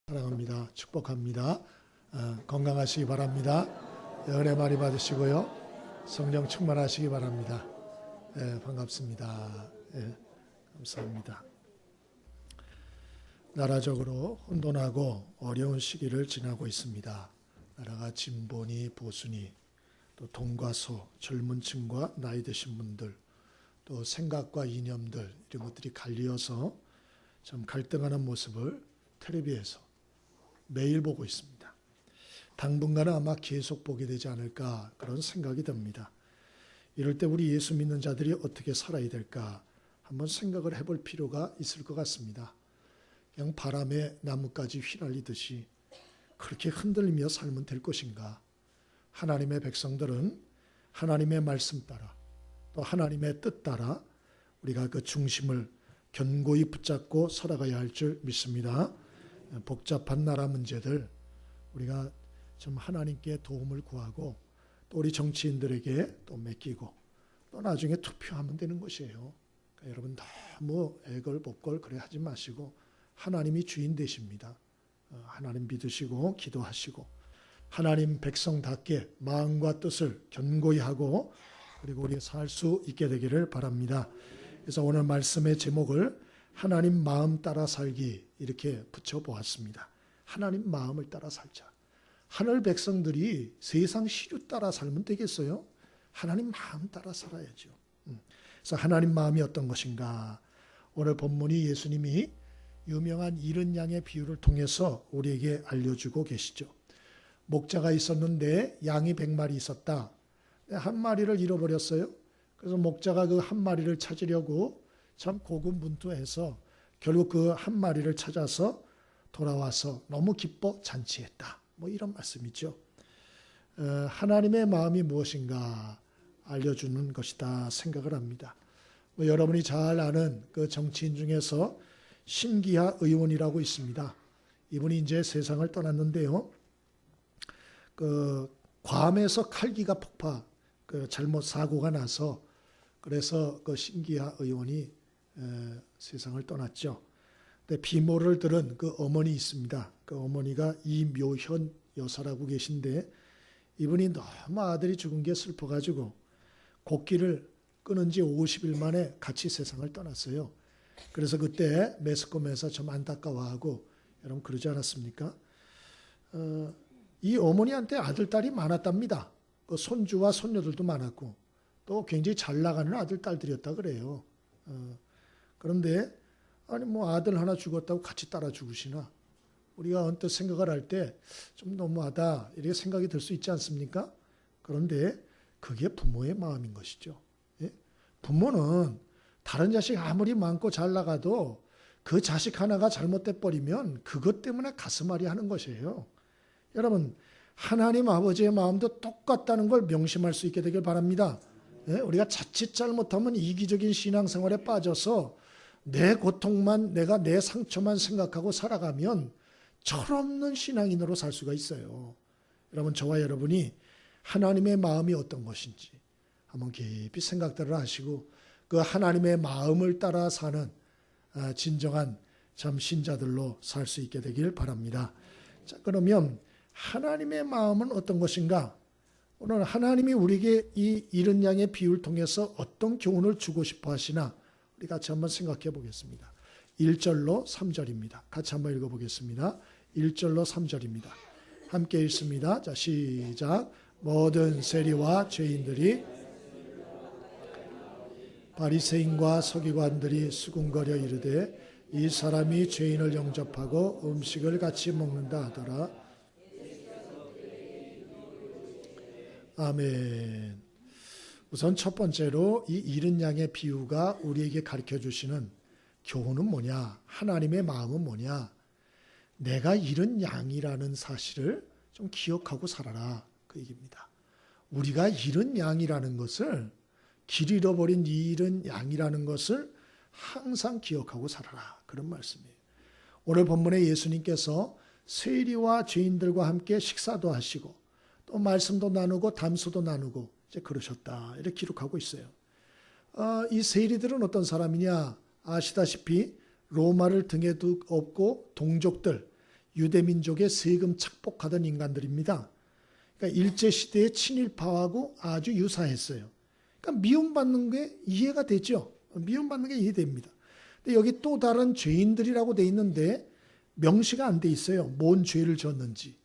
사랑합니다. 축복합니다. 건강하시기 바랍니다. 은혜 많이 받으시고요. 성령 충만하시기 바랍니다. 반갑습니다. 감사합니다. 나라적으로 혼돈하고 어려운 시기를 지나고 있습니다. 나라가 진보니 보수니 또 동과 소, 젊은 층과 나이 드신 분들 또 생각과 이념들 이런 것들이 갈리어서 좀 갈등하는 모습을 텔레비에서 매일 보고 있습니다. 당분간은 아마 계속 보게 되지 않을까 그런 생각이 듭니다. 이럴 때 우리 예수 믿는 자들이 어떻게 살아야 될까 한번 생각을 해볼 필요가 있을 것 같습니다. 그냥 바람에 나뭇가지 휘날리듯이 그렇게 흔들리며 살면 될 것인가? 하나님의 백성들은 하나님의 말씀 따라 또 하나님의 뜻 따라 우리가 그 중심을 견고히 붙잡고 살아가야 할 줄 믿습니다. 복잡한 나라 문제들 우리가 좀 하나님께 도움을 구하고 또 우리 정치인들에게 또 맡기고 또 나중에 투표하면 되는 것이에요. 그러니까 여러분 너무 애걸복걸 그래 하지 마시고 하나님이 주인 되십니다. 하나님 믿으시고 기도하시고 하나님 백성답게 마음과 뜻을 견고히 하고 그리고 우리가 살 수 있게 되기를 바랍니다. 그래서 오늘 말씀의 제목을 하나님 마음 따라 살기 이렇게 붙여보았습니다. 하나님 마음을 따라 살자. 하늘 백성들이 세상 시류 따라 살면 되겠어요? 하나님 마음 따라 살아야죠. 그래서 하나님 마음이 어떤 것인가? 오늘 본문이 예수님이 유명한 잃은 양의 비유를 통해서 우리에게 알려주고 계시죠. 목자가 있었는데 양이 100마리 있었다. 한 마리를 잃어버렸어요. 그래서 목자가 그 한 마리를 찾으려고 참 고군분투해서 결국 그 한 마리를 찾아서 돌아와서 너무 기뻐 잔치했다. 뭐 이런 말씀이죠. 하나님의 마음이 무엇인가 알려주는 것이다 생각을 합니다. 여러분이 잘 아는 그 정치인 중에서 신기하 의원이라고 있습니다. 이분이 이제 세상을 떠났는데요. 그 괌에서 칼기가 폭파, 그 잘못 사고가 나서 그래서 그 신기하 의원이 세상을 떠났죠. 근데 비모를 들은 그 어머니 있습니다. 그 어머니가 이묘현 여사라고 계신데 이분이 너무 아들이 죽은 게 슬퍼가지고 곡기를 끊은 지 50일 만에 같이 세상을 떠났어요. 그래서 그때 매스컴에서 좀 안타까워하고 여러분 그러지 않았습니까? 이 어머니한테 아들, 딸이 많았답니다. 그 손주와 손녀들도 많았고 또 굉장히 잘 나가는 아들, 딸들이었다 그래요. 그런데 아니 뭐 아들 하나 죽었다고 같이 따라 죽으시나? 우리가 언뜻 생각을 할 때 좀 너무하다 이렇게 생각이 들 수 있지 않습니까? 그런데 그게 부모의 마음인 것이죠. 예? 부모는 다른 자식 아무리 많고 잘 나가도 그 자식 하나가 잘못돼 버리면 그것 때문에 가슴앓이 하는 것이에요. 여러분 하나님 아버지의 마음도 똑같다는 걸 명심할 수 있게 되길 바랍니다. 예? 우리가 자칫 잘못하면 이기적인 신앙생활에 빠져서 내 고통만 내가 내 상처만 생각하고 살아가면 철없는 신앙인으로 살 수가 있어요. 여러분 저와 여러분이 하나님의 마음이 어떤 것인지 한번 깊이 생각들을 하시고 그 하나님의 마음을 따라 사는 진정한 참 신자들로 살 수 있게 되길 바랍니다. 자, 그러면 하나님의 마음은 어떤 것인가? 오늘 하나님이 우리에게 이 잃은 양의 비유를 통해서 어떤 교훈을 주고 싶어 하시나 우리 같이 한번 생각해 보겠습니다. 1절로 3절입니다. 같이 한번 읽어보겠습니다. 1절로 3절입니다. 함께 읽습니다. 자, 시작. 모든 세리와 죄인들이 바리새인과 서기관들이 수군거려 이르되 이 사람이 죄인을 영접하고 음식을 같이 먹는다 하더라. 아멘. 우선 첫 번째로 이 잃은 양의 비유가 우리에게 가르쳐 주시는 교훈은 뭐냐? 하나님의 마음은 뭐냐? 내가 잃은 양이라는 사실을 좀 기억하고 살아라. 그 얘기입니다. 우리가 잃은 양이라는 것을 길 잃어버린 잃은 양이라는 것을 항상 기억하고 살아라. 그런 말씀이에요. 오늘 본문에 예수님께서 세리와 죄인들과 함께 식사도 하시고 또 말씀도 나누고 담소도 나누고 이제 그러셨다. 이렇게 기록하고 있어요. 이 세리들은 어떤 사람이냐? 아시다시피 로마를 등에 업고 동족들, 유대민족의 세금 착복하던 인간들입니다. 그러니까 일제시대의 친일파하고 아주 유사했어요. 그러니까 미움받는 게 이해가 되죠. 미움받는 게 이해됩니다. 근데 여기 또 다른 죄인들이라고 돼 있는데 명시가 안 돼 있어요. 뭔 죄를 졌는지.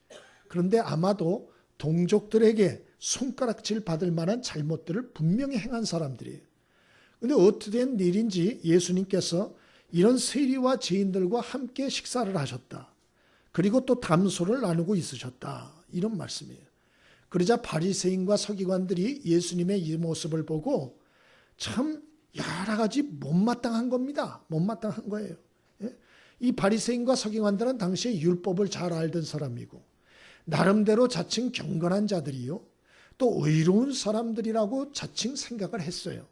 그런데 아마도 동족들에게 손가락질 받을 만한 잘못들을 분명히 행한 사람들이에요. 그런데 어떻게 된 일인지 예수님께서 이런 세리와 죄인들과 함께 식사를 하셨다. 그리고 또 담소를 나누고 있으셨다. 이런 말씀이에요. 그러자 바리새인과 서기관들이 예수님의 이 모습을 보고 참 여러 가지 못마땅한 겁니다. 못마땅한 거예요. 이 바리새인과 서기관들은 당시에 율법을 잘 알던 사람이고 나름대로 자칭 경건한 자들이요. 또 의로운 사람들이라고 자칭 생각을 했어요.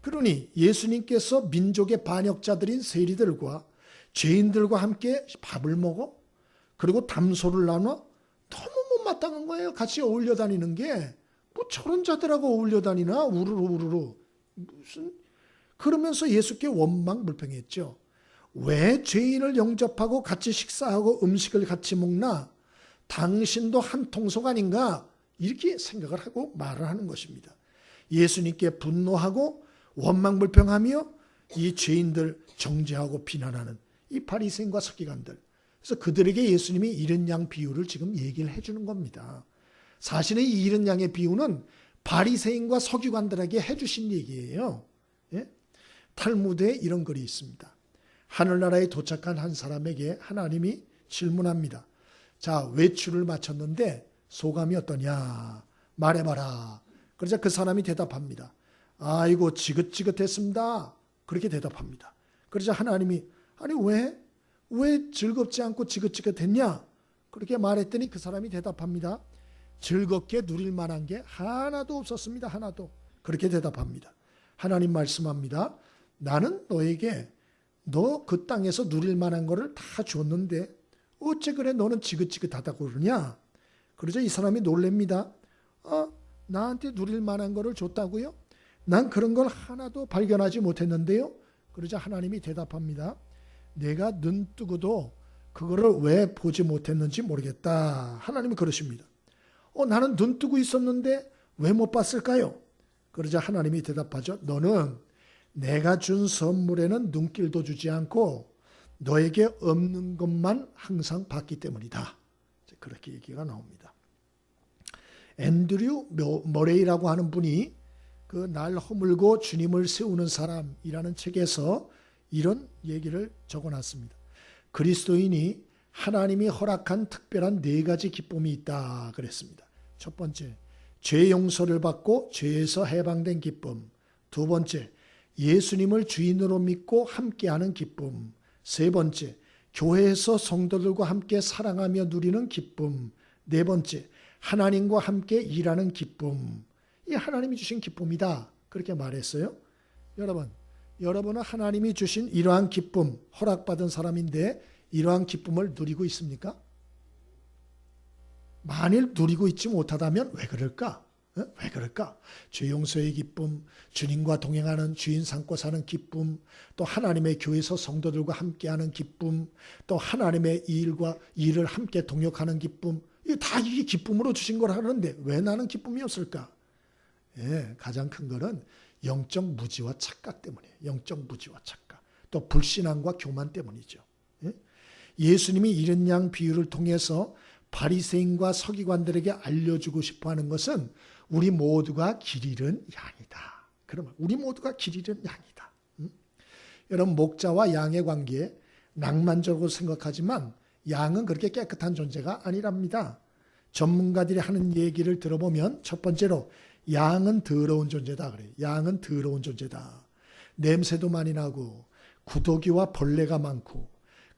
그러니 예수님께서 민족의 반역자들인 세리들과 죄인들과 함께 밥을 먹어? 그리고 담소를 나눠? 너무 못마땅한 거예요. 같이 어울려 다니는 게. 뭐 저런 자들하고 어울려 다니나? 우르르. 무슨. 그러면서 예수께 원망불평했죠. 왜 죄인을 영접하고 같이 식사하고 음식을 같이 먹나? 당신도 한 통속 아닌가? 이렇게 생각을 하고 말을 하는 것입니다. 예수님께 분노하고 원망불평하며 이 죄인들 정죄하고 비난하는 이 바리새인과 서기관들. 그래서 그들에게 예수님이 이른 양 비유를 지금 얘기를 해주는 겁니다. 사실은 이 이른 양의 비유는 바리새인과 서기관들에게 해주신 얘기예요. 예? 탈무드에 이런 글이 있습니다. 하늘나라에 도착한 한 사람에게 하나님이 질문합니다. 자, 외출을 마쳤는데 소감이 어떠냐? 말해봐라. 그러자 그 사람이 대답합니다. 아이고 지긋지긋했습니다. 그렇게 대답합니다. 그러자 하나님이 아니 왜 즐겁지 않고 지긋지긋했냐? 그렇게 말했더니 그 사람이 대답합니다. 즐겁게 누릴 만한 게 하나도 없었습니다. 하나도. 그렇게 대답합니다. 하나님 말씀합니다. 나는 너에게 너 그 땅에서 누릴 만한 거를 다 줬는데 어째 그래 너는 지긋지긋하다고 그러냐? 그러자 이 사람이 놀랍니다. 나한테 누릴 만한 거를 줬다고요? 난 그런 걸 하나도 발견하지 못했는데요. 그러자 하나님이 대답합니다. 내가 눈 뜨고도 그거를 왜 보지 못했는지 모르겠다. 하나님이 그러십니다. 나는 눈 뜨고 있었는데 왜 못 봤을까요? 그러자 하나님이 대답하죠. 너는 내가 준 선물에는 눈길도 주지 않고 너에게 없는 것만 항상 받기 때문이다. 그렇게 얘기가 나옵니다. 앤드류 머레이라고 하는 분이 그 날 허물고 주님을 세우는 사람이라는 책에서 이런 얘기를 적어놨습니다. 그리스도인이 하나님이 허락한 특별한 4가지 기쁨이 있다 그랬습니다. 첫 번째, 죄 용서를 받고 죄에서 해방된 기쁨. 두 번째, 예수님을 주인으로 믿고 함께하는 기쁨. 세 번째, 교회에서 성도들과 함께 사랑하며 누리는 기쁨. 네 번째, 하나님과 함께 일하는 기쁨. 이 하나님이 주신 기쁨이다. 그렇게 말했어요. 여러분은 하나님이 주신 이러한 기쁨, 허락받은 사람인데 이러한 기쁨을 누리고 있습니까? 만일 누리고 있지 못하다면 왜 그럴까? 왜 그럴까? 죄 용서의 기쁨, 주님과 동행하는 주인 삼고 사는 기쁨, 또 하나님의 교회에서 성도들과 함께하는 기쁨, 또 하나님의 일을 함께 동역하는 기쁨, 이게 기쁨으로 주신 걸 하는데 왜 나는 기쁨이 없을까? 가장 큰 거는 영적 무지와 착각 때문이에요. 영적 무지와 착각. 또 불신앙과 교만 때문이죠. 예수님이 이른 양 비유를 통해서 바리새인과 서기관들에게 알려주고 싶어하는 것은 우리 모두가 길 잃은 양이다. 그러면 우리 모두가 길 잃은 양이다. 여러분 목자와 양의 관계 낭만적으로 생각하지만 양은 그렇게 깨끗한 존재가 아니랍니다. 전문가들이 하는 얘기를 들어보면 첫 번째로 양은 더러운 존재다 그래요. 양은 더러운 존재다. 냄새도 많이 나고 구더기와 벌레가 많고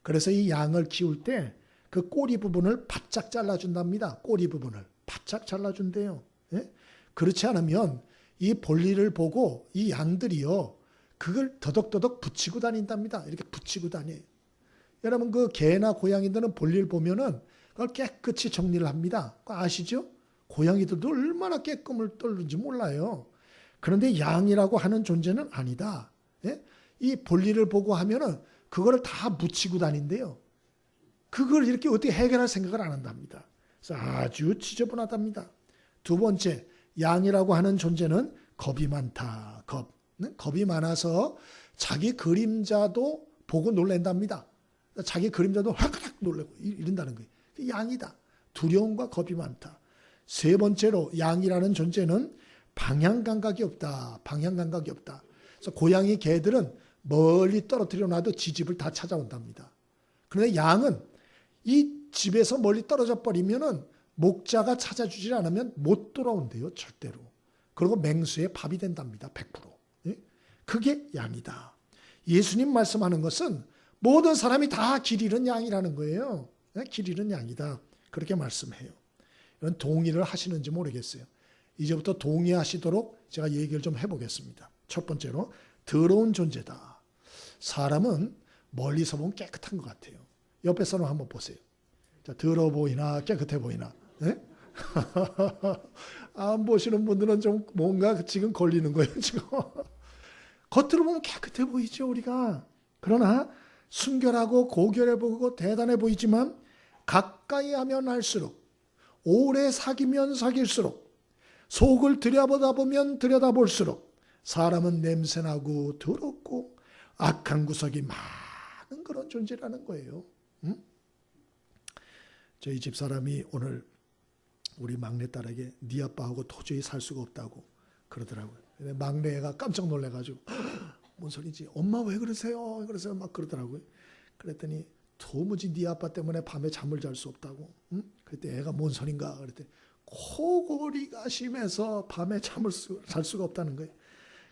그래서 이 양을 키울 때 그 꼬리 부분을 바짝 잘라준답니다. 꼬리 부분을 바짝 잘라준대요. 그렇지 않으면 이 볼일을 보고 이 양들이요 그걸 더덕더덕 붙이고 다닌답니다. 이렇게 붙이고 다녀요. 여러분 그 개나 고양이들은 볼일 보면은 그걸 깨끗이 정리를 합니다. 아시죠? 고양이들도 얼마나 깨끔을 떨는지 몰라요. 그런데 양이라고 하는 존재는 아니다. 이 볼일을 보고 하면은 그거를 다 묻히고 다닌대요. 그걸 이렇게 어떻게 해결할 생각을 안 한답니다. 그래서 아주 지저분하답니다. 두 번째, 양이라고 하는 존재는 겁이 많다. 겁이 많아서 자기 그림자도 보고 놀란답니다. 자기 그림자도 화가닥 놀라고 이런다는 거예요. 양이다. 두려움과 겁이 많다. 세 번째로 양이라는 존재는 방향 감각이 없다. 방향 감각이 없다. 그래서 고양이 개들은 멀리 떨어뜨려 놔도 지 집을 다 찾아온답니다. 그런데 양은 이 집에서 멀리 떨어져 버리면은 목자가 찾아주지 않으면 못 돌아온대요. 절대로. 그리고 맹수의 밥이 된답니다. 100%. 예? 그게 양이다. 예수님 말씀하는 것은 모든 사람이 다 길 잃은 양이라는 거예요. 예? 길 잃은 양이다. 그렇게 말씀해요. 이런 동의를 하시는지 모르겠어요. 이제부터 동의하시도록 제가 얘기를 좀 해보겠습니다. 첫 번째로 더러운 존재다. 사람은 멀리서 보면 깨끗한 것 같아요. 옆에 사람 한번 보세요. 자, 더러워 보이나 깨끗해 보이나? 네? 안 보시는 분들은 좀 뭔가 지금 걸리는 거예요. 지금 겉으로 보면 깨끗해 보이죠, 우리가. 그러나 순결하고 고결해 보이고 대단해 보이지만 가까이 하면 할수록, 오래 사귀면 사귈수록, 속을 들여다보면 들여다볼수록 사람은 냄새나고 더럽고 악한 구석이 많은 그런 존재라는 거예요. 응? 저희 집사람이 오늘 우리 막내딸에게 네 아빠하고 도저히 살 수가 없다고 그러더라고요. 막내가 깜짝 놀래가지고 뭔 소리지? 엄마 왜 그러세요? 그러세요? 막 그러더라고요. 그랬더니 도무지 네 아빠 때문에 밤에 잠을 잘 수 없다고. 응? 그랬더니 애가 뭔 소린가? 그랬더니 코골이가 심해서 밤에 잠을 잘 수가 없다는 거예요.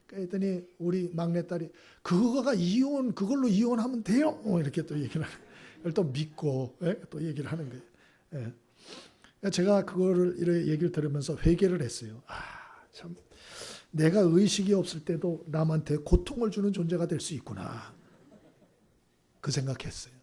그랬더니 우리 막내딸이 그걸로 이혼하면 돼요. 이렇게 또 얘기를 하는 거예요. 이걸 또 믿고 또 얘기를 하는 거예요. 예. 제가 그거를 이렇게 얘기를 들으면서 회개를 했어요. 참 내가 의식이 없을 때도 남한테 고통을 주는 존재가 될 수 있구나. 그 생각했어요.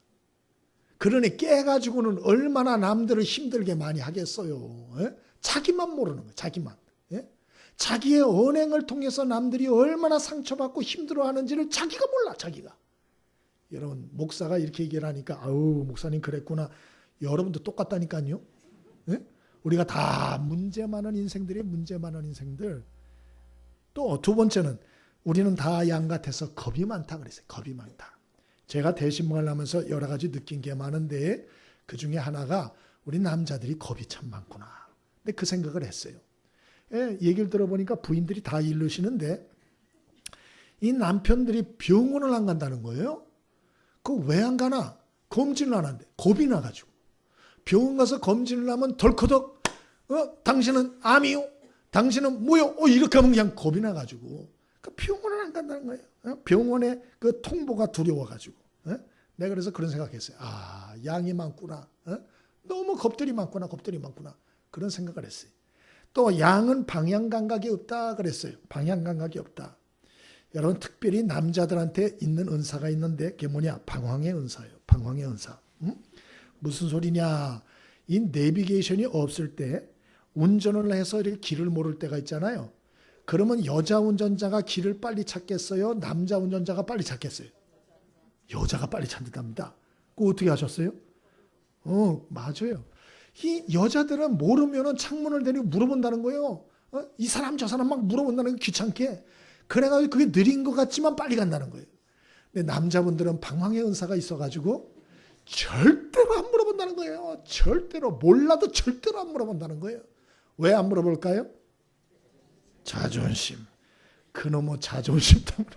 그러니 깨가지고는 얼마나 남들을 힘들게 많이 하겠어요. 예? 자기만 모르는 거예요. 자기만. 예? 자기의 언행을 통해서 남들이 얼마나 상처받고 힘들어하는지를 자기가 몰라. 자기가. 여러분 목사가 이렇게 얘기를 하니까 아우 목사님 그랬구나. 여러분도 똑같다니까요. 예? 우리가 다 문제 많은 인생들이 문제 많은 인생들. 또 두 번째는 우리는 다 양 같아서 겁이 많다 그랬어요. 겁이 많다. 제가 대신문을 하면서 여러 가지 느낀 게 많은데 그 중에 하나가 우리 남자들이 겁이 참 많구나. 근데 그 생각을 했어요. 예, 얘기를 들어보니까 부인들이 다 이르시는데 이 남편들이 병원을 안 간다는 거예요. 그 왜 안 가나? 검진을 안 한대. 겁이 나가지고. 병원 가서 검진을 하면 덜커덕 당신은 암이요? 당신은 뭐요? 이렇게 하면 그냥 겁이 나가지고 병원을 안 간다는 거예요. 병원에 그 통보가 두려워가지고. 내가 그래서 그런 생각했어요. 양이 많구나. 너무 겁들이 많구나. 그런 생각을 했어요. 또 양은 방향 감각이 없다 그랬어요. 방향 감각이 없다. 여러분 특별히 남자들한테 있는 은사가 있는데 그게 뭐냐? 방황의 은사예요. 방황의 은사. 무슨 소리냐? 이 내비게이션이 없을 때 운전을 해서 이렇게 길을 모를 때가 있잖아요. 그러면 여자 운전자가 길을 빨리 찾겠어요? 남자 운전자가 빨리 찾겠어요? 여자가 빨리 찾는답니다. 그거 어떻게 하셨어요? 맞아요. 이 여자들은 모르면은 창문을 대고 물어본다는 거예요. 이 사람 저 사람 막 물어본다는 게 귀찮게. 그래가지고 그게 느린 것 같지만 빨리 간다는 거예요. 근데 남자분들은 방황의 은사가 있어가지고 절대로 안 물어본다는 거예요. 절대로. 몰라도 절대로 안 물어본다는 거예요. 왜 안 물어볼까요? 자존심. 그놈의 자존심 때문에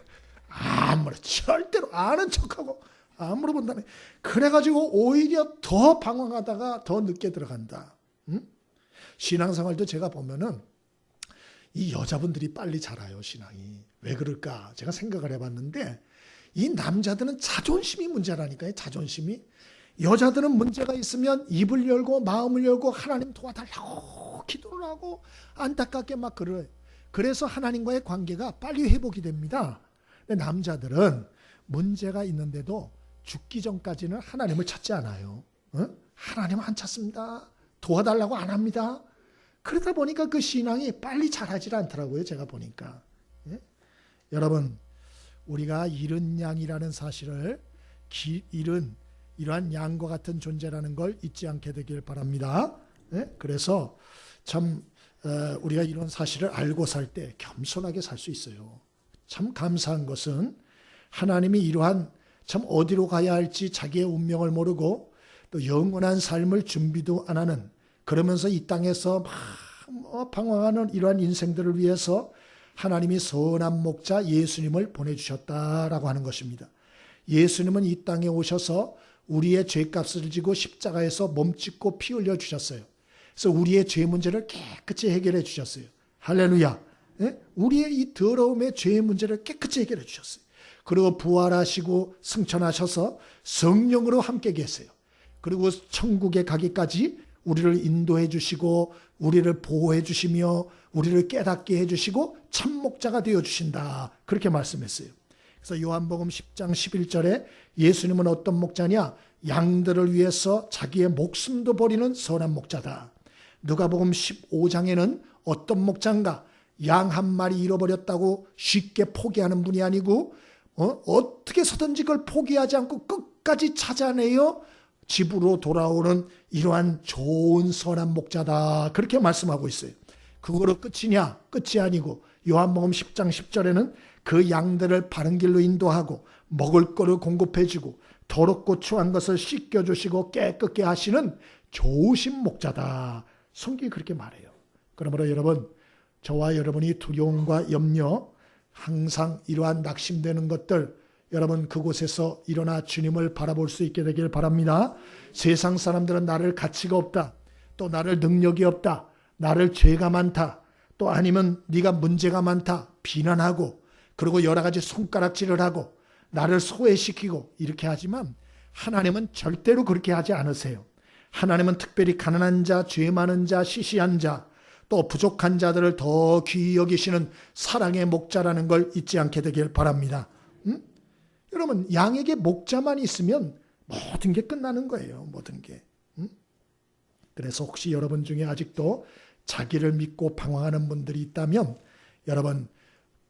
안 물어. 절대로 아는 척하고 안 물어본다는 거예요. 그래가지고 오히려 더 방황하다가 더 늦게 들어간다. 신앙생활도 제가 보면은 이 여자분들이 빨리 자라요. 신앙이. 왜 그럴까? 제가 생각을 해봤는데 이 남자들은 자존심이 문제라니까요. 자존심이. 여자들은 문제가 있으면 입을 열고 마음을 열고 하나님 도와달라고 기도를 하고 안타깝게 막 그래요. 그래서 하나님과의 관계가 빨리 회복이 됩니다. 근데 남자들은 문제가 있는데도 죽기 전까지는 하나님을 찾지 않아요. 하나님 안 찾습니다. 도와달라고 안 합니다. 그러다 보니까 그 신앙이 빨리 자라질 않더라고요. 제가 보니까. 예? 여러분 우리가 잃은 양이라는 사실을 잃은 이러한 양과 같은 존재라는 걸 잊지 않게 되길 바랍니다. 그래서 참 우리가 이런 사실을 알고 살 때 겸손하게 살 수 있어요. 참 감사한 것은 하나님이 이러한 참 어디로 가야 할지 자기의 운명을 모르고 또 영원한 삶을 준비도 안 하는, 그러면서 이 땅에서 막 방황하는 이러한 인생들을 위해서 하나님이 선한 목자 예수님을 보내주셨다라고 하는 것입니다. 예수님은 이 땅에 오셔서 우리의 죄값을 지고 십자가에서 몸짓고 피 흘려 주셨어요. 그래서 우리의 죄 문제를 깨끗이 해결해 주셨어요. 할렐루야. 우리의 이 더러움의 죄의 문제를 깨끗이 해결해 주셨어요. 그리고 부활하시고 승천하셔서 성령으로 함께 계세요. 그리고 천국에 가기까지 우리를 인도해 주시고 우리를 보호해 주시며 우리를 깨닫게 해 주시고 참 목자가 되어 주신다. 그렇게 말씀했어요. 그래서 요한복음 10장 11절에 예수님은 어떤 목자냐? 양들을 위해서 자기의 목숨도 버리는 선한 목자다. 누가복음 15장에는 어떤 목자인가? 양 한 마리 잃어버렸다고 쉽게 포기하는 분이 아니고 어떻게 해서든지 그걸 포기하지 않고 끝까지 찾아내어 집으로 돌아오는 이러한 좋은 선한 목자다. 그렇게 말씀하고 있어요. 그거로 끝이냐? 끝이 아니고 요한복음 10장 10절에는 그 양들을 바른 길로 인도하고 먹을 거를 공급해주고 더럽고 추한 것을 씻겨주시고 깨끗게 하시는 좋으신 목자다. 성경이 그렇게 말해요. 그러므로 여러분, 저와 여러분이 두려움과 염려, 항상 이러한 낙심되는 것들, 여러분 그곳에서 일어나 주님을 바라볼 수 있게 되길 바랍니다. 세상 사람들은 나를 가치가 없다, 또 나를 능력이 없다, 나를 죄가 많다, 또 아니면 네가 문제가 많다 비난하고, 그리고 여러 가지 손가락질을 하고 나를 소외시키고 이렇게 하지만 하나님은 절대로 그렇게 하지 않으세요. 하나님은 특별히 가난한 자, 죄 많은 자, 시시한 자, 또 부족한 자들을 더 귀히 여기시는 사랑의 목자라는 걸 잊지 않게 되길 바랍니다. 여러분, 양에게 목자만 있으면 모든 게 끝나는 거예요. 모든 게. 그래서 혹시 여러분 중에 아직도 자기를 믿고 방황하는 분들이 있다면 여러분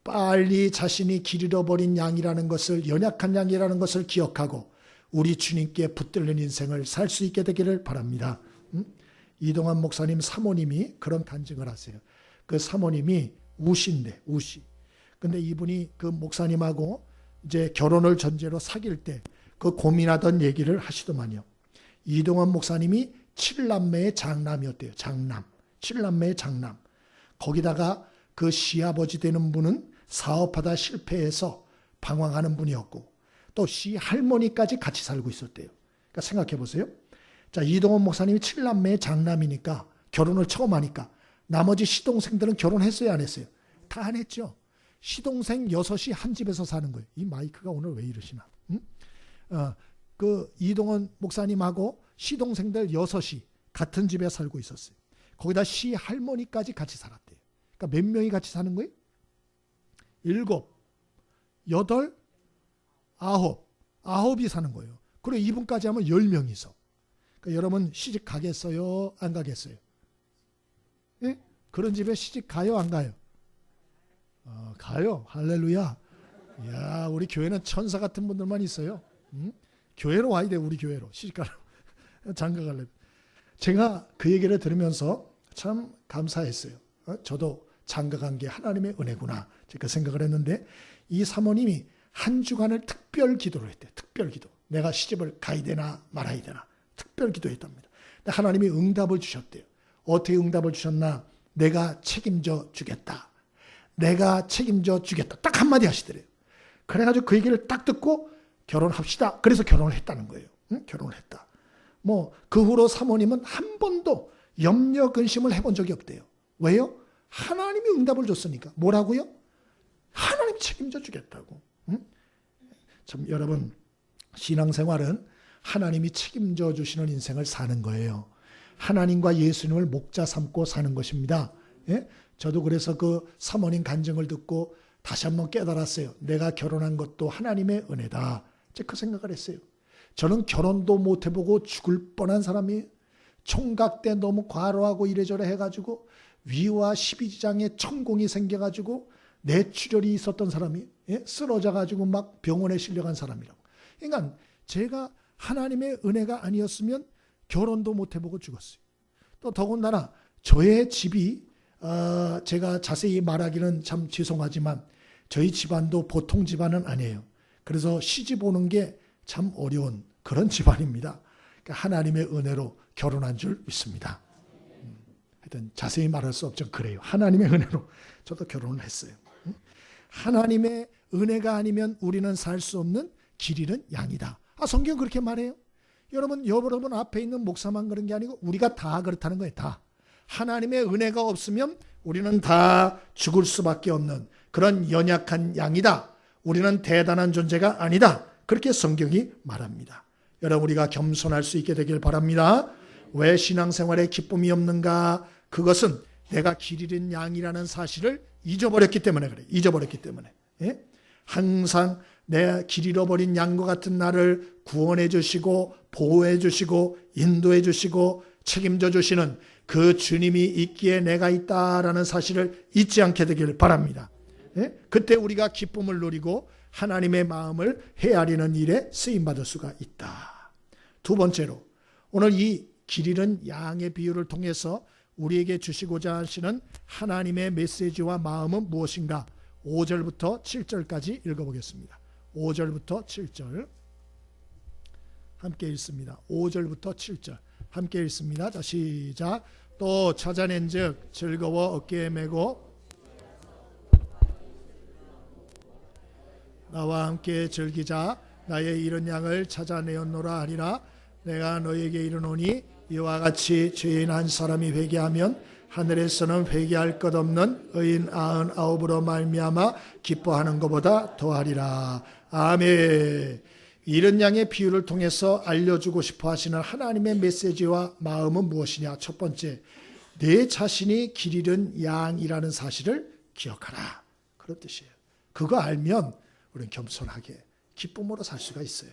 빨리 자신이 길 잃어버린 양이라는 것을, 연약한 양이라는 것을 기억하고 우리 주님께 붙들린 인생을 살 수 있게 되기를 바랍니다. 이동환 목사님 사모님이 그런 간증을 하세요. 그 사모님이 우시인데, 우시. 근데 이분이 그 목사님하고 이제 결혼을 전제로 사귈 때 그 고민하던 얘기를 하시더만요. 이동환 목사님이 7남매의 장남이었대요. 장남. 7남매의 장남. 거기다가 그 시아버지 되는 분은 사업하다 실패해서 방황하는 분이었고 또 시할머니까지 같이 살고 있었대요. 그러니까 생각해 보세요. 자, 이동원 목사님이 7남매의 장남이니까 결혼을 처음 하니까 나머지 시동생들은 결혼했어요, 안 했어요? 다 안 했죠. 시동생 6이 한 집에서 사는 거예요. 이 마이크가 오늘 왜 이러시나? 그 이동원 목사님하고 시동생들 6이 같은 집에 살고 있었어요. 거기다 시할머니까지 같이 살았대요. 그러니까 몇 명이 같이 사는 거예요? 7, 8, 9이 사는 거예요. 그리고 이분까지 하면 10명이서. 그러니까 여러분 시집 가겠어요? 안 가겠어요? 예? 그런 집에 시집 가요? 안 가요? 가요. 할렐루야. 이야, 우리 교회는 천사 같은 분들만 있어요. 교회로 와야 돼. 우리 교회로 시집 가려고. 장가 가려고. 제가 그 얘기를 들으면서 참 감사했어요. 저도 장가 간 게 하나님의 은혜구나. 제가 생각을 했는데 이 사모님이 한 주간을 특별 기도를 했대요. 특별 기도. 내가 시집을 가야 되나 말아야 되나. 특별 기도했답니다. 근데 하나님이 응답을 주셨대요. 어떻게 응답을 주셨나? 내가 책임져 주겠다. 내가 책임져 주겠다. 딱 한마디 하시더래요. 그래가지고 그 얘기를 딱 듣고 결혼합시다. 그래서 결혼을 했다는 거예요. 결혼을 했다. 그 후로 사모님은 한 번도 염려 근심을 해본 적이 없대요. 왜요? 하나님이 응답을 줬으니까. 뭐라고요? 하나님 책임져 주겠다고. 참 여러분, 신앙생활은 하나님이 책임져 주시는 인생을 사는 거예요. 하나님과 예수님을 목자 삼고 사는 것입니다. 예? 저도 그래서 그 사모님 간증을 듣고 다시 한번 깨달았어요. 내가 결혼한 것도 하나님의 은혜다. 제가 그 생각을 했어요. 저는 결혼도 못 해보고 죽을 뻔한 사람이에요. 총각 때 너무 과로하고 이래저래 해가지고 위와 12지장에 천공이 생겨가지고 뇌출혈이 있었던 사람이, 예? 쓰러져가지고 막 병원에 실려간 사람이라고. 그러니까 제가 하나님의 은혜가 아니었으면 결혼도 못 해보고 죽었어요. 또 더군다나 저의 집이 제가 자세히 말하기는 참 죄송하지만 저희 집안도 보통 집안은 아니에요. 그래서 시집 오는 게 참 어려운 그런 집안입니다. 그러니까 하나님의 은혜로 결혼한 줄 믿습니다. 하여튼 자세히 말할 수 없죠. 그래요. 하나님의 은혜로 저도 결혼을 했어요. 하나님의 은혜가 아니면 우리는 살 수 없는 길 잃은 양이다. 성경 그렇게 말해요. 여러분 앞에 있는 목사만 그런 게 아니고 우리가 다 그렇다는 거예요. 다. 하나님의 은혜가 없으면 우리는 다 죽을 수밖에 없는 그런 연약한 양이다. 우리는 대단한 존재가 아니다. 그렇게 성경이 말합니다. 여러분 우리가 겸손할 수 있게 되길 바랍니다. 왜 신앙생활에 기쁨이 없는가? 그것은 내가 길 잃은 양이라는 사실을 잊어버렸기 때문에 그래. 잊어버렸기 때문에. 예? 항상 내 길 잃어버린 양과 같은 나를 구원해 주시고 보호해 주시고 인도해 주시고 책임져 주시는 그 주님이 있기에 내가 있다라는 사실을 잊지 않게 되길 바랍니다. 예? 그때 우리가 기쁨을 누리고 하나님의 마음을 헤아리는 일에 쓰임받을 수가 있다. 두 번째로 오늘 이 길 잃은 양의 비유를 통해서 우리에게 주시고자 하시는 하나님의 메시지와 마음은 무엇인가? 5절부터 7절까지 읽어보겠습니다. 5절부터 7절 함께 읽습니다. 5절부터 7절 함께 읽습니다. 자, 시작. 또 찾아낸 즉 즐거워 어깨에 메고 나와 함께 즐기자. 나의 잃은 양을 찾아내었노라 하리라. 내가 너에게 이르노니 이와 같이 죄인 한 사람이 회개하면 하늘에서는 회개할 것 없는 의인 99으로 말미암아 기뻐하는 것보다 더하리라. 아멘. 잃은 양의 비유를 통해서 알려주고 싶어 하시는 하나님의 메시지와 마음은 무엇이냐? 첫 번째, 내 자신이 길 잃은 양이라는 사실을 기억하라. 그런 뜻이에요. 그거 알면 우리는 겸손하게 기쁨으로 살 수가 있어요.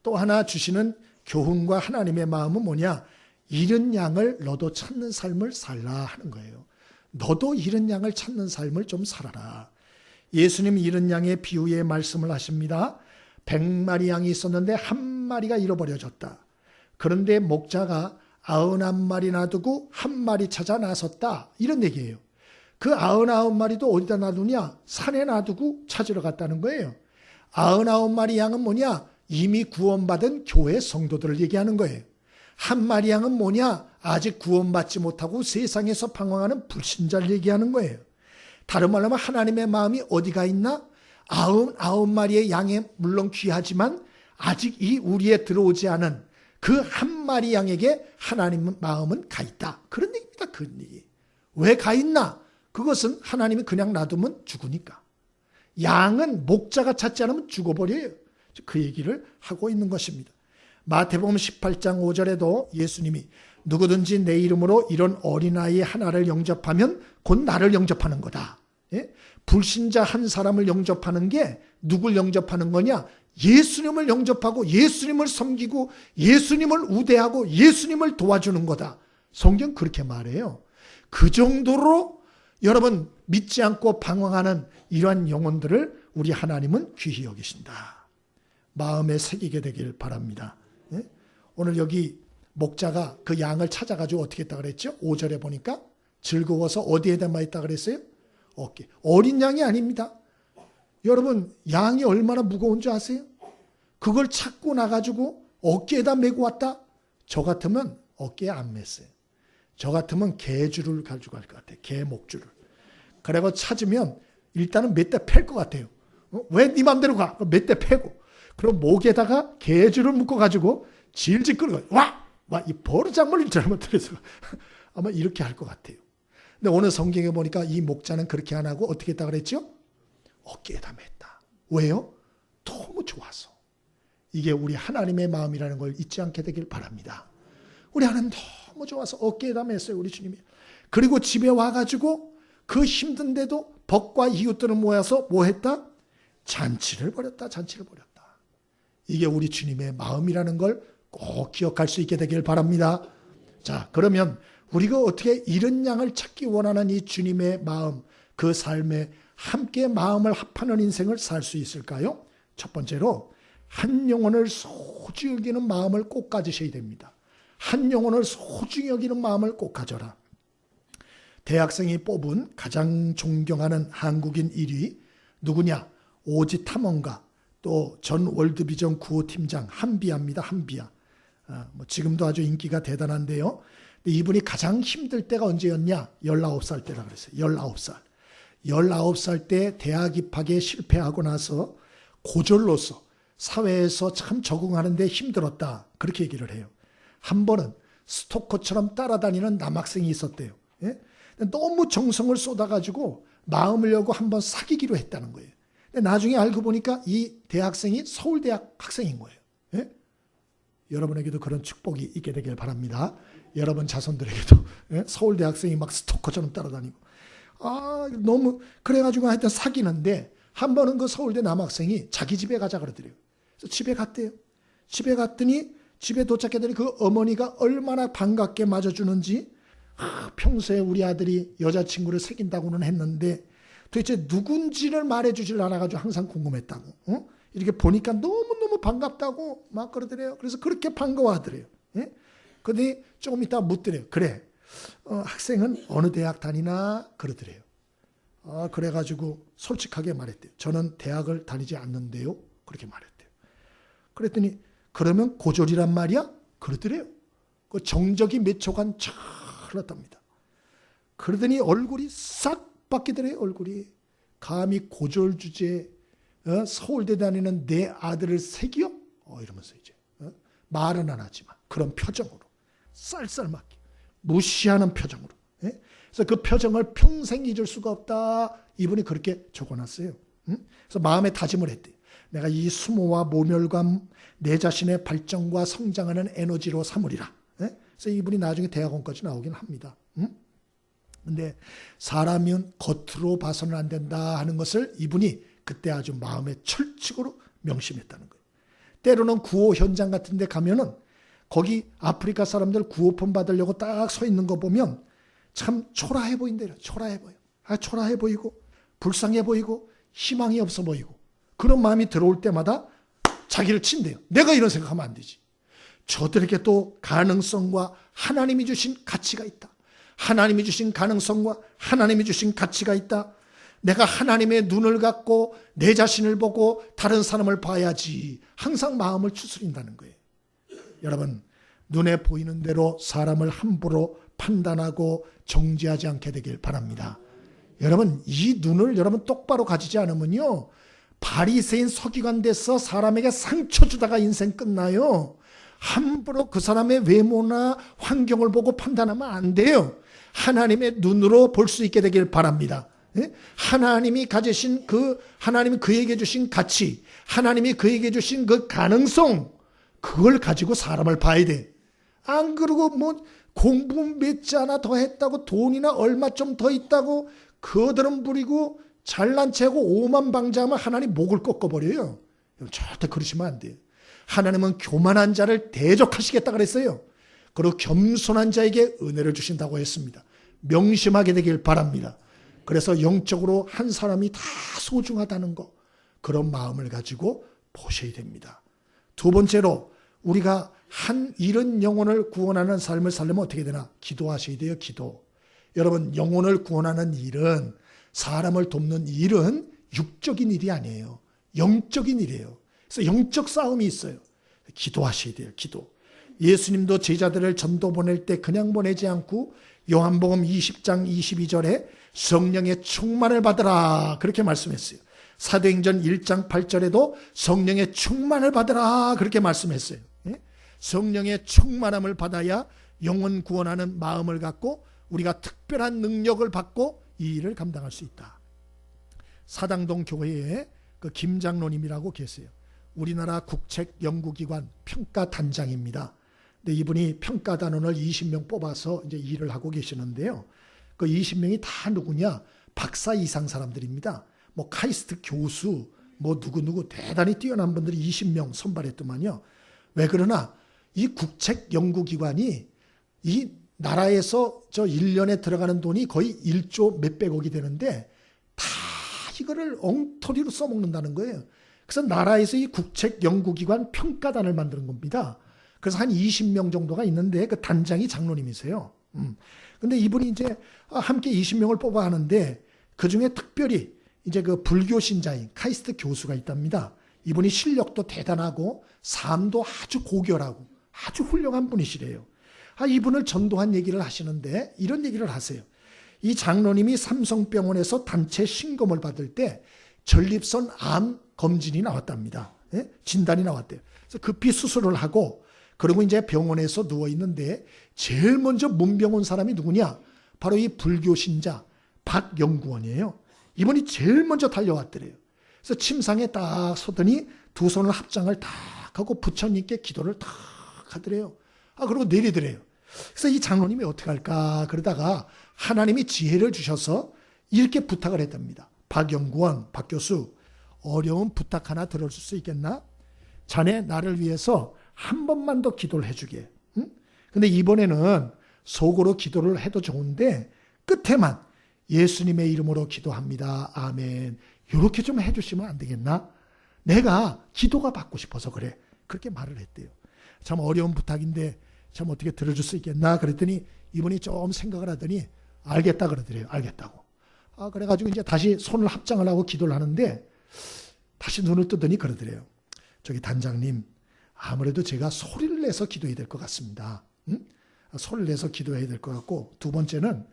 또 하나 주시는 교훈과 하나님의 마음은 뭐냐? 잃은 양을 너도 찾는 삶을 살라 하는 거예요. 너도 잃은 양을 찾는 삶을 좀 살아라. 예수님 잃은 양의 비유의 말씀을 하십니다. 100마리 양이 있었는데 한 마리가 잃어버려졌다. 그런데 목자가 99마리 놔두고 한 마리 찾아 나섰다. 이런 얘기예요. 그 99마리도 어디다 놔두냐? 산에 놔두고 찾으러 갔다는 거예요. 99마리 양은 뭐냐? 이미 구원받은 교회 성도들을 얘기하는 거예요. 한 마리 양은 뭐냐? 아직 구원받지 못하고 세상에서 방황하는 불신자를 얘기하는 거예요. 다른 말로 하면 하나님의 마음이 어디가 있나? 99마리의 양에 물론 귀하지만 아직 이 우리에 들어오지 않은 그 한 마리 양에게 하나님의 마음은 가 있다. 그런 얘기입니다. 그런 얘기. 왜 가 있나? 그것은 하나님이 그냥 놔두면 죽으니까. 양은 목자가 찾지 않으면 죽어버려요. 그 얘기를 하고 있는 것입니다. 마태복음 18장 5절에도 예수님이 누구든지 내 이름으로 이런 어린아이 하나를 영접하면 곧 나를 영접하는 거다. 예? 불신자 한 사람을 영접하는 게 누굴 영접하는 거냐? 예수님을 영접하고 예수님을 섬기고 예수님을 우대하고 예수님을 도와주는 거다. 성경 그렇게 말해요. 그 정도로 여러분 믿지 않고 방황하는 이러한 영혼들을 우리 하나님은 귀히 여기신다. 마음에 새기게 되길 바랍니다. 예? 오늘 여기 목자가 그 양을 찾아가지고 어떻게 했다 그랬죠? 5절에 보니까 즐거워서 어디에다 있다 그랬어요? 어깨. 어린 양이 아닙니다. 여러분 양이 얼마나 무거운 줄 아세요? 그걸 찾고 나가지고 어깨에다 메고 왔다? 저 같으면 어깨에 안 맸어요. 저 같으면 개줄을 가지고 갈 것 같아요. 개 목줄을. 그리고 찾으면 일단은 몇 대 팰 것 같아요. 왜 네 맘대로 가? 몇 대 패고. 그럼 목에다가 개줄을 묶어가지고 질질 끌고 와! 이 버르장머리를 잘못해서 아마 이렇게 할 것 같아요. 근데 오늘 성경에 보니까 이 목자는 그렇게 안 하고 어떻게 했다 그랬죠? 어깨에다 맸다. 왜요? 너무 좋아서. 이게 우리 하나님의 마음이라는 걸 잊지 않게 되길 바랍니다. 우리 하나님 너무 좋아서 어깨에다 맸어요. 우리 주님이. 그리고 집에 와가지고 그 힘든데도 벗과 이웃들을 모여서 뭐 했다? 잔치를 벌였다. 잔치를 벌였다. 이게 우리 주님의 마음이라는 걸 꼭 기억할 수 있게 되길 바랍니다. 자, 그러면 우리가 어떻게 잃은 양을 찾기 원하는 이 주님의 마음, 그 삶에 함께 마음을 합하는 인생을 살 수 있을까요? 첫 번째로 한 영혼을 소중히 여기는 마음을 꼭 가지셔야 됩니다. 한 영혼을 소중히 여기는 마음을 꼭 가져라. 대학생이 뽑은 가장 존경하는 한국인 1위 누구냐? 오지 탐험가, 또 전 월드비전 구호팀장 한비아입니다. 한비아. 지금도 아주 인기가 대단한데요. 이분이 가장 힘들 때가 언제였냐? 19살 때라 그랬어요. 19살. 19살 때 대학 입학에 실패하고 나서 고졸로서 사회에서 참 적응하는데 힘들었다. 그렇게 얘기를 해요. 한 번은 스토커처럼 따라다니는 남학생이 있었대요. 예? 너무 정성을 쏟아가지고 마음을 열고 한번 사귀기로 했다는 거예요. 근데 나중에 알고 보니까 이 대학생이 서울대학 학생인 거예요. 예? 여러분에게도 그런 축복이 있게 되길 바랍니다. 여러분 자손들에게도 서울대 학생이 막 스토커처럼 따라다니고 너무 그래가지고 하여튼 사귀는데 한 번은 그 서울대 남학생이 자기 집에 가자 그러더래요. 그래서 집에 갔대요. 집에 갔더니 집에 도착했더니 그 어머니가 얼마나 반갑게 맞아주는지 평소에 우리 아들이 여자친구를 사귄다고는 했는데 도대체 누군지를 말해주질 않아가지고 항상 궁금했다고. 이렇게 보니까 너무너무 반갑다고 막 그러더래요. 그래서 그렇게 반가워하더래요. 근데 조금 이따 묻더래요. 그래, 학생은 어느 대학 다니나? 그러더래요. 그래가지고 솔직하게 말했대요. 저는 대학을 다니지 않는데요. 그렇게 말했대요. 그랬더니 그러면 고졸이란 말이야? 그러더래요. 그 정적이 몇 초간 쫙 흘렀답니다. 그러더니 얼굴이 싹 바뀌더래요. 얼굴이. 감히 고졸 주제에 서울대 다니는 내 아들을 새기요? 이러면서 이제 말은 안 하지만 그런 표정으로 쌀쌀맞게 무시하는 표정으로. 그래서 그 표정을 평생 잊을 수가 없다. 이분이 그렇게 적어놨어요. 그래서 마음에 다짐을 했대요. 내가 이 수모와 모멸감 내 자신의 발전과 성장하는 에너지로 삼으리라. 그래서 이분이 나중에 대학원까지 나오긴 합니다. 근데 사람은 겉으로 봐서는 안 된다 하는 것을 이분이 그때 아주 마음에 철칙으로 명심했다는 거예요. 때로는 구호 현장 같은 데 가면은 거기 아프리카 사람들 구호품 받으려고 딱 서 있는 거 보면 참 초라해 보인대요. 초라해 보여. 초라해 보이고 불쌍해 보이고 희망이 없어 보이고 그런 마음이 들어올 때마다 자기를 친대요. 내가 이런 생각하면 안 되지. 저들에게 또 가능성과 하나님이 주신 가치가 있다. 하나님이 주신 가능성과 하나님이 주신 가치가 있다. 내가 하나님의 눈을 갖고 내 자신을 보고 다른 사람을 봐야지. 항상 마음을 추스린다는 거예요. 여러분, 눈에 보이는 대로 사람을 함부로 판단하고 정죄하지 않게 되길 바랍니다. 여러분, 이 눈을 여러분 똑바로 가지지 않으면요, 바리새인 서기관 돼서 사람에게 상처 주다가 인생 끝나요. 함부로 그 사람의 외모나 환경을 보고 판단하면 안 돼요. 하나님의 눈으로 볼 수 있게 되길 바랍니다. 하나님이 가지신 하나님이 그에게 주신 가치, 하나님이 그에게 주신 그 가능성, 그걸 가지고 사람을 봐야 돼. 안 그러고 공부 몇 자나 더 했다고 돈이나 얼마 좀 더 있다고 거드름 부리고 잘난 체하고 오만방자하면 하나님 목을 꺾어버려요. 절대 그러시면 안 돼요. 하나님은 교만한 자를 대적하시겠다 그랬어요. 그리고 겸손한 자에게 은혜를 주신다고 했습니다. 명심하게 되길 바랍니다. 그래서 영적으로 한 사람이 다 소중하다는 거, 그런 마음을 가지고 보셔야 됩니다. 두 번째로 우리가 한 잃은 영혼을 구원하는 삶을 살려면 어떻게 되나? 기도하셔야 돼요. 기도. 여러분, 영혼을 구원하는 일은, 사람을 돕는 일은 육적인 일이 아니에요. 영적인 일이에요. 그래서 영적 싸움이 있어요. 기도하셔야 돼요. 기도. 예수님도 제자들을 전도 보낼 때 그냥 보내지 않고 요한복음 20장 22절에 성령의 충만을 받으라 그렇게 말씀했어요. 사도행전 1장 8절에도 성령의 충만을 받으라 그렇게 말씀했어요. 성령의 충만함을 받아야 영혼 구원하는 마음을 갖고 우리가 특별한 능력을 받고 이 일을 감당할 수 있다. 사당동 교회에 그 김장로님이라고 계세요. 우리나라 국책연구기관 평가단장입니다. 근데 이분이 평가단원을 20명 뽑아서 이제 일을 하고 계시는데요. 그 20명이 다 누구냐? 박사 이상 사람들입니다. 카이스트 교수, 누구 대단히 뛰어난 분들이 20명 선발했더만요. 왜 그러나 이 국책연구기관이 이 나라에서 1년에 들어가는 돈이 거의 1조 몇백억이 되는데 다 이거를 엉터리로 써먹는다는 거예요. 그래서 나라에서 이 국책연구기관 평가단을 만드는 겁니다. 그래서 한 20명 정도가 있는데 그 단장이 장로님이세요. 근데 이분이 이제 함께 20명을 뽑아 하는데 그 중에 특별히 이제 그 불교 신자인 카이스트 교수가 있답니다. 이분이 실력도 대단하고 삶도 아주 고결하고 아주 훌륭한 분이시래요. 이분을 전도한 얘기를 하시는데 이런 얘기를 하세요. 이 장로님이 삼성병원에서 단체 신검을 받을 때 전립선 암 검진이 나왔답니다. 예? 진단이 나왔대요. 그래서 급히 수술을 하고 그리고 이제 병원에서 누워 있는데 제일 먼저 문병 온 사람이 누구냐? 바로 이 불교 신자 박영구원이에요. 이분이 제일 먼저 달려왔더래요. 그래서 침상에 딱 서더니 두 손을 합장을 딱 하고 부처님께 기도를 딱 하더래요. 그리고 내리더래요. 그래서 이 장로님이 어떻게 할까 그러다가 하나님이 지혜를 주셔서 이렇게 부탁을 했답니다. 박영구원, 박 교수, 어려운 부탁 하나 들어줄 수 있겠나? 자네 나를 위해서 한 번만 더 기도를 해주게. 응? 근데 이번에는 속으로 기도를 해도 좋은데 끝에만 예수님의 이름으로 기도합니다. 아멘. 이렇게 좀 해주시면 안 되겠나? 내가 기도가 받고 싶어서 그래. 그렇게 말을 했대요. 참 어려운 부탁인데 참 어떻게 들어줄 수 있겠나? 그랬더니 이분이 좀 생각을 하더니 알겠다 그러더래요. 알겠다고. 그래가지고 이제 다시 손을 합장을 하고 기도를 하는데 다시 눈을 뜨더니 그러더래요. 저기 단장님, 아무래도 제가 소리를 내서 기도해야 될 것 같습니다. 응? 소리를 내서 기도해야 될 것 같고 두 번째는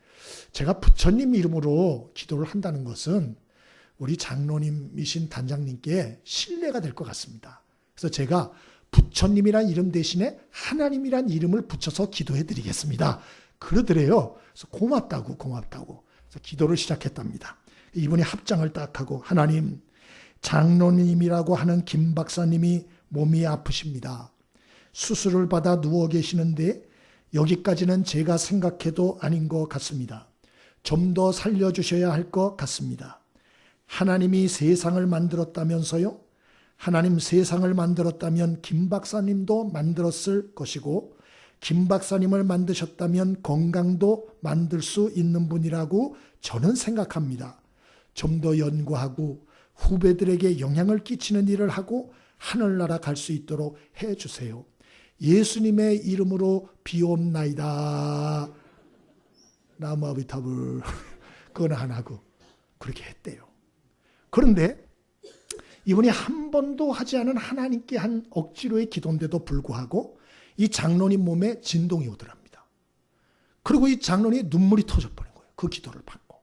제가 부처님 이름으로 기도를 한다는 것은 우리 장로님이신 단장님께 신뢰가 될 것 같습니다. 그래서 제가 부처님이란 이름 대신에 하나님이란 이름을 붙여서 기도해 드리겠습니다. 그러더래요. 그래서 고맙다고. 그래서 기도를 시작했답니다. 이분이 합장을 딱 하고 하나님, 장로님이라고 하는 김 박사님이 몸이 아프십니다. 수술을 받아 누워 계시는데 여기까지는 제가 생각해도 아닌 것 같습니다. 좀 더 살려주셔야 할 것 같습니다. 하나님이 세상을 만들었다면서요? 하나님 세상을 만들었다면 김 박사님도 만들었을 것이고 김 박사님을 만드셨다면 건강도 만들 수 있는 분이라고 저는 생각합니다. 좀 더 연구하고 후배들에게 영향을 끼치는 일을 하고 하늘나라 갈 수 있도록 해주세요. 예수님의 이름으로 비옵나이다. 나무아비타불 그건 안 하고 그렇게 했대요. 그런데 이분이 한 번도 하지 않은 하나님께 한 억지로의 기도인데도 불구하고 이 장로님 몸에 진동이 오더랍니다. 그리고 이 장로님이 눈물이 터져버린 거예요. 그 기도를 받고.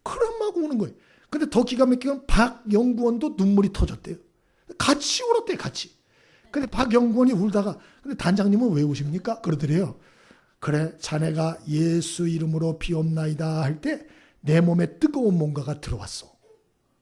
그럼 막 우는 거예요. 근데 더 기가 막히게 박영구원도 눈물이 터졌대요. 같이 울었대요. 같이. 근데 박영구원이 울다가 근데 단장님은 왜 우십니까? 그러더래요. 그래 자네가 예수 이름으로 비옵나이다 할 때 내 몸에 뜨거운 뭔가가 들어왔어.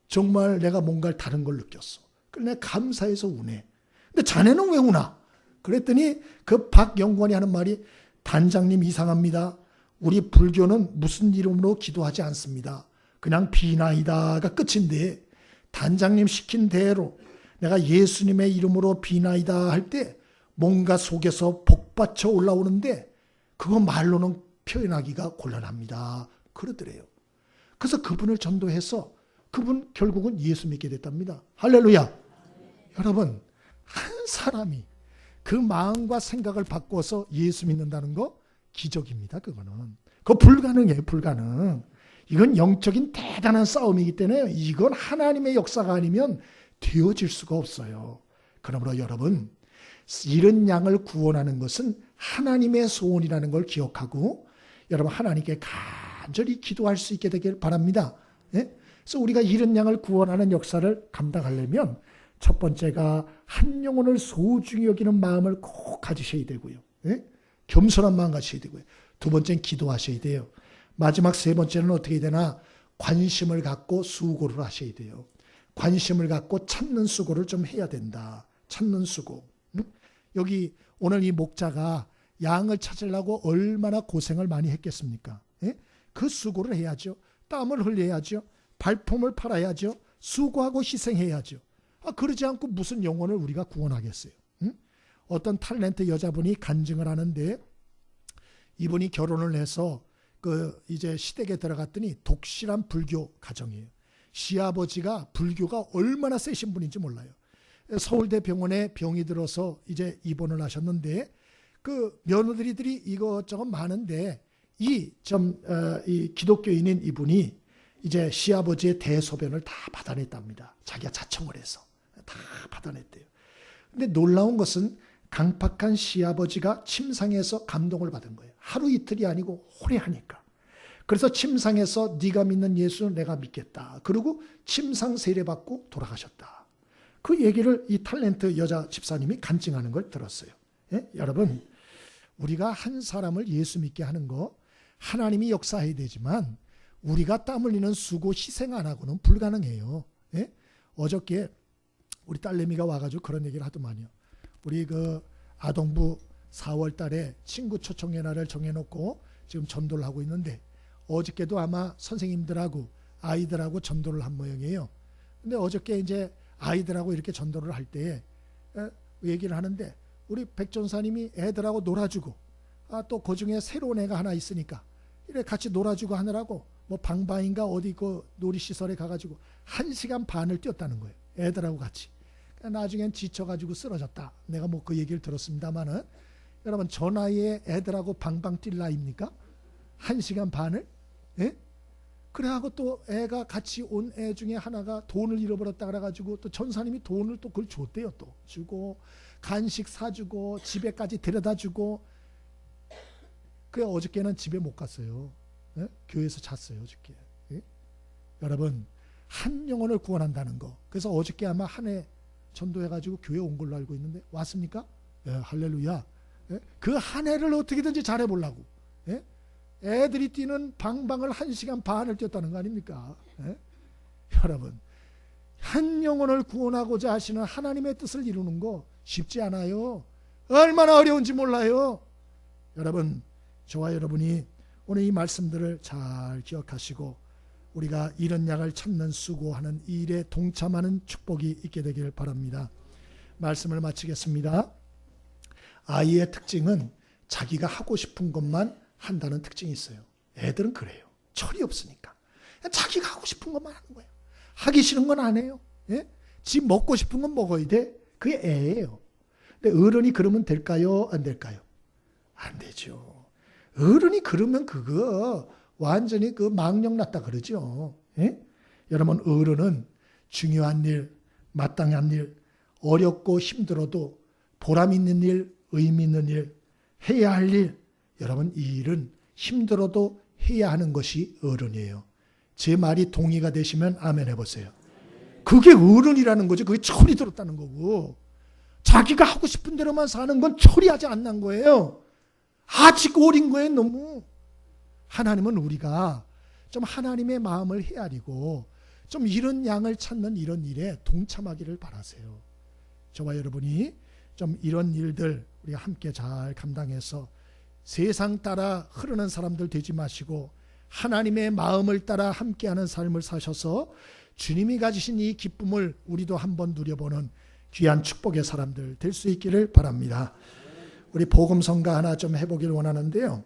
정말 내가 뭔가를 다른 걸 느꼈어. 그래서 내가 감사해서 우네. 근데 자네는 왜 우나? 그랬더니 그 박영구원이 하는 말이 단장님 이상합니다. 우리 불교는 무슨 이름으로 기도하지 않습니다. 그냥 비나이다가 끝인데 단장님 시킨 대로 내가 예수님의 이름으로 비나이다 할 때 뭔가 속에서 복받쳐 올라오는데 그거 말로는 표현하기가 곤란합니다. 그러더래요. 그래서 그분을 전도해서 그분 결국은 예수 믿게 됐답니다. 할렐루야. 여러분 한 사람이 그 마음과 생각을 바꿔서 예수 믿는다는 거 기적입니다. 그거는. 그거 불가능해요. 불가능. 이건 영적인 대단한 싸움이기 때문에 이건 하나님의 역사가 아니면 되어질 수가 없어요. 그러므로 여러분 이런 양을 구원하는 것은 하나님의 소원이라는 걸 기억하고 여러분 하나님께 간절히 기도할 수 있게 되길 바랍니다. 예? 그래서 우리가 이런 양을 구원하는 역사를 감당하려면 첫 번째가 한 영혼을 소중히 여기는 마음을 꼭 가지셔야 되고요. 예? 겸손한 마음 가지셔야 되고요. 두 번째는 기도하셔야 돼요. 마지막 세 번째는 어떻게 되나 관심을 갖고 수고를 하셔야 돼요. 관심을 갖고 찾는 수고를 좀 해야 된다. 찾는 수고. 여기 오늘 이 목자가 양을 찾으려고 얼마나 고생을 많이 했겠습니까? 예? 그 수고를 해야죠. 땀을 흘려야죠. 발품을 팔아야죠. 수고하고 희생해야죠. 그러지 않고 무슨 영혼을 우리가 구원하겠어요? 응? 어떤 탤런트 여자분이 간증을 하는데 이분이 결혼을 해서 그 이제 시댁에 들어갔더니 독실한 불교 가정이에요. 시아버지가 불교가 얼마나 세신 분인지 몰라요. 서울대 병원에 병이 들어서 이제 입원을 하셨는데 그 며느리들이 이것저것 많은데 이 기독교인인 이분이 이제 시아버지의 대소변을 다 받아냈답니다. 자기가 자청을 해서 다 받아냈대요. 근데 놀라운 것은 강팍한 시아버지가 침상에서 감동을 받은 거예요. 하루 이틀이 아니고 오래 하니까. 그래서 침상에서 네가 믿는 예수는 내가 믿겠다. 그리고 침상 세례받고 돌아가셨다. 그 얘기를 이 탤런트 여자 집사님이 간증하는 걸 들었어요. 예? 여러분, 우리가 한 사람을 예수 믿게 하는 거 하나님이 역사해야 되지만 우리가 땀 흘리는 수고 희생 안 하고는 불가능해요. 예? 어저께 우리 딸내미가 와가지고 그런 얘기를 하더만요. 우리 그 아동부 4월 달에 친구 초청회 날을 정해놓고 지금 전도를 하고 있는데 어저께도 아마 선생님들하고 아이들하고 전도를 한 모양이에요. 근데 어저께 이제 아이들하고 이렇게 전도를 할 때 얘기를 하는데 우리 백전사님이 애들하고 놀아주고 또 그중에 새로운 애가 하나 있으니까 이래 같이 놀아주고 하느라고 뭐 방방인가 어디 그 놀이시설에 가가지고 1시간 반을 뛰었다는 거예요. 애들하고 같이. 나중엔 지쳐가지고 쓰러졌다. 내가 뭐 그 얘기를 들었습니다만은 여러분 저 나이에 애들하고 방방 뛸 나이입니까? 1시간 반을? 예? 그래하고 또 애가 같이 온 애 중에 하나가 돈을 잃어버렸다 그래가지고 또 전사님이 돈을 또 그걸 줬대요. 또 주고 간식 사주고 집에까지 데려다주고. 그래 어저께는 집에 못 갔어요. 예? 교회에서 잤어요 어저께. 예? 여러분 한 영혼을 구원한다는 거. 그래서 어저께 아마 한 해 전도해가지고 교회 온 걸로 알고 있는데 왔습니까? 예, 할렐루야. 예? 그 한 해를 어떻게든지 잘해보려고. 예? 애들이 뛰는 방방을 1시간 반을 뛰었다는 거 아닙니까? 예? 여러분 한 영혼을 구원하고자 하시는 하나님의 뜻을 이루는 거 쉽지 않아요. 얼마나 어려운지 몰라요. 여러분 저와 여러분이 오늘 이 말씀들을 잘 기억하시고 우리가 이런 양을 찾는 수고하는 이 일에 동참하는 축복이 있게 되길 바랍니다. 말씀을 마치겠습니다. 아이의 특징은 자기가 하고 싶은 것만 한다는 특징이 있어요. 애들은 그래요. 철이 없으니까. 자기가 하고 싶은 것만 하는 거예요. 하기 싫은 건 안 해요. 예? 지 먹고 싶은 건 먹어야 돼. 그게 애예요. 근데 어른이 그러면 될까요? 안 될까요? 안 되죠. 어른이 그러면 그거 완전히 그 망령 났다 그러죠. 예? 여러분 어른은 중요한 일, 마땅한 일, 어렵고 힘들어도 보람 있는 일, 의미 있는 일, 해야 할 일. 여러분 이 일은 힘들어도 해야 하는 것이 어른이에요. 제 말이 동의가 되시면 아멘 해보세요. 그게 어른이라는 거죠. 그게 철이 들었다는 거고 자기가 하고 싶은 대로만 사는 건 철이하지 않는 거예요. 아직 어린 거예요. 너무. 하나님은 우리가 좀 하나님의 마음을 헤아리고 좀 이런 양을 찾는 이런 일에 동참하기를 바라세요. 저와 여러분이 좀 이런 일들 우리가 함께 잘 감당해서 세상 따라 흐르는 사람들 되지 마시고 하나님의 마음을 따라 함께하는 삶을 사셔서 주님이 가지신 이 기쁨을 우리도 한번 누려보는 귀한 축복의 사람들 될 수 있기를 바랍니다. 우리 복음성가 하나 좀 해보길 원하는데요.